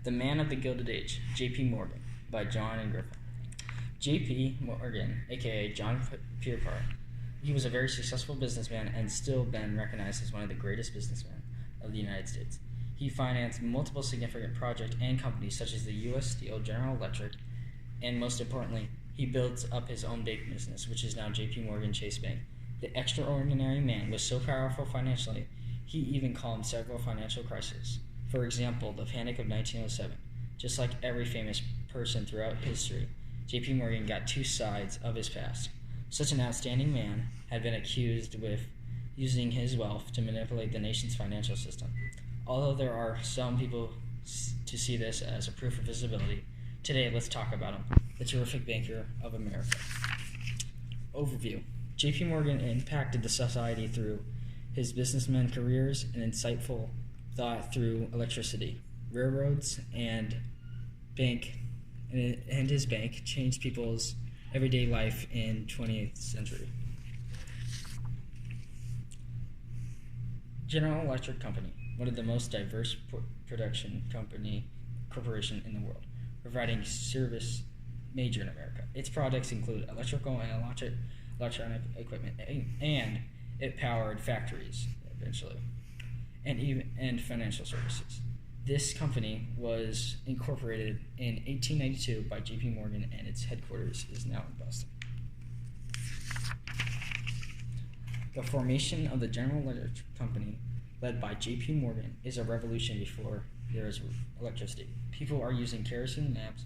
The Man of the Gilded Age, J.P. Morgan, by John and Griffin. J.P. Morgan, aka John Pierpont, he was a very successful businessman and still been recognized as one of the greatest businessmen of the United States. He financed multiple significant projects and companies such as the U.S. Steel, General Electric, and most importantly, he built up his own bank business, which is now J.P. Morgan Chase Bank. The extraordinary man was so powerful financially, he even calmed several financial crises. For example, the Panic of 1907. Just like every famous person throughout history, J.P. Morgan got two sides of his past. Such an outstanding man had been accused with using his wealth to manipulate the nation's financial system. Although there are some people to see this as a proof of his ability, today let's talk about him, the terrific banker of America. Overview. J.P. Morgan impacted the society through his businessman careers and insightful thought through electricity, railroads, and his bank changed people's everyday life in 20th century. General Electric Company, one of the most diverse production corporation in the world, providing service major in America. Its products include electrical and electronic equipment, and it powered factories eventually, and financial services. This company was incorporated in 1892 by J.P. Morgan, and its headquarters is now in Boston. The formation of the General Electric Company, led by J.P. Morgan, is a revolution before there is electricity. People are using kerosene lamps,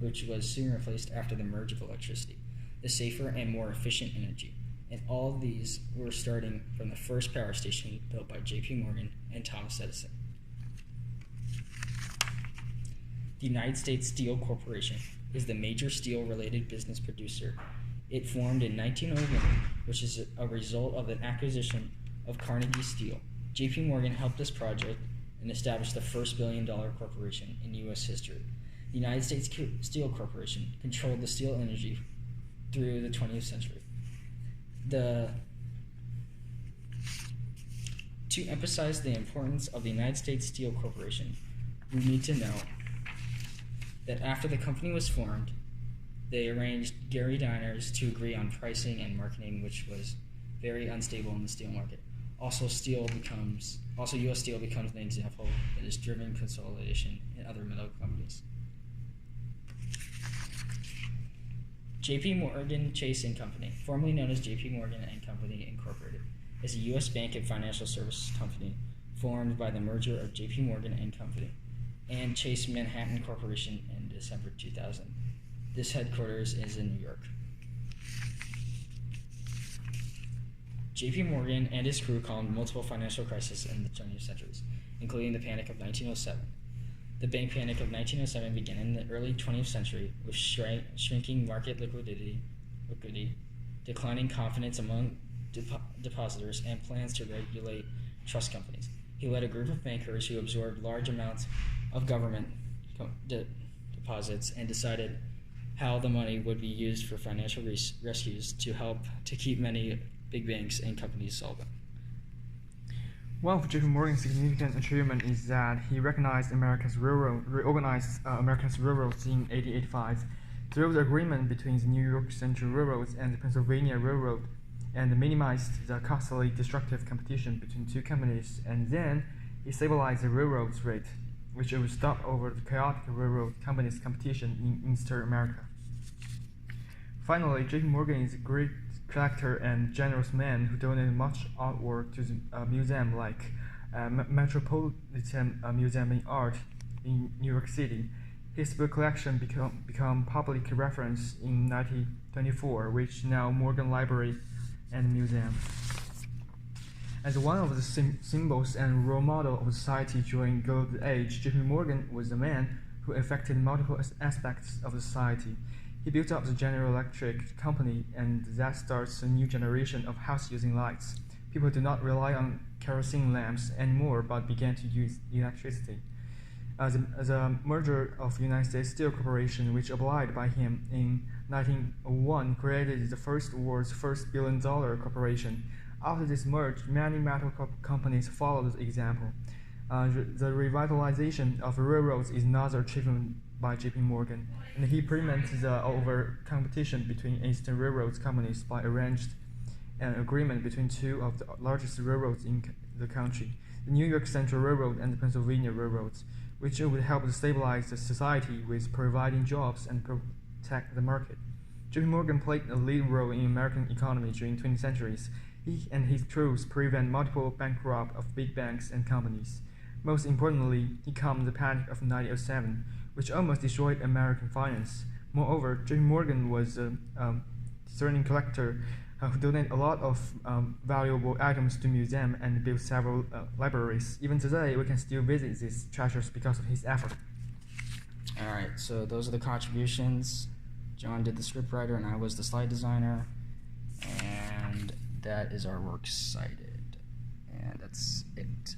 which was soon replaced after the merge of electricity, the safer and more efficient energy. And all these were starting from the first power station built by J.P. Morgan and Thomas Edison. The United States Steel Corporation is the major steel-related business producer. It formed in 1901, which is a result of an acquisition of Carnegie Steel. J.P. Morgan helped this project and established the first billion-dollar corporation in U.S. history. The United States Steel Corporation controlled the steel industry through the 20th century. To emphasize the importance of the United States Steel Corporation, we need to know that after the company was formed, they arranged Gary Diners to agree on pricing and marketing, which was very unstable in the steel market. Also, U.S. Steel becomes an example that has driven consolidation in other metal companies. J.P. Morgan Chase & Company, formerly known as J.P. Morgan & Company Incorporated, is a U.S. bank and financial services company formed by the merger of J.P. Morgan & Company and Chase Manhattan Corporation in December 2000. This headquarters is in New York. J.P. Morgan and his crew calmed multiple financial crises in the 20th centuries, including the Panic of 1907. The bank panic of 1907 began in the early 20th century with shrinking market liquidity, declining confidence among depositors, and plans to regulate trust companies. He led a group of bankers who absorbed large amounts of government deposits and decided how the money would be used for financial rescues to help to keep many big banks and companies solvent. One of J.P. Morgan's significant achievements is that he reorganized America's railroads in 1885 through the agreement between the New York Central Railroad and the Pennsylvania Railroad, and minimized the costly destructive competition between two companies, and then he stabilized the railroad's rate, which would stop over the chaotic railroad companies' competition in Eastern America. Finally, J.P. Morgan is a great collector and generous man who donated much artwork to the museum like Metropolitan Museum of Art in New York City. His book collection became public reference in 1924, which now Morgan Library and Museum. As one of the symbols and role model of society during the Gilded Age, J.P. Morgan was the man who affected multiple aspects of society. He built up the General Electric Company, and that starts a new generation of house-using lights. People do not rely on kerosene lamps anymore, but began to use electricity. The merger of United States Steel Corporation, which obliged by him in 1901, created the world's first billion-dollar corporation. After this merge, many metal companies followed the example. The revitalization of railroads is another achievement by J.P. Morgan, and he prevented the over competition between Eastern railroads companies by arranged an agreement between two of the largest railroads in the country, the New York Central Railroad and the Pennsylvania Railroads, which would help to stabilize the society with providing jobs and protect the market. J.P. Morgan played a lead role in American economy during 20th centuries. He and his crews prevent multiple bankruptcy of big banks and companies. Most importantly, he calmed the panic of 1907, which almost destroyed American finance. Moreover, J.P. Morgan was a discerning collector who donated a lot of valuable items to museums and built several libraries. Even today, we can still visit these treasures because of his effort. All right, so those are the contributions. John did the scriptwriter, and I was the slide designer. And that is our works cited. And that's it.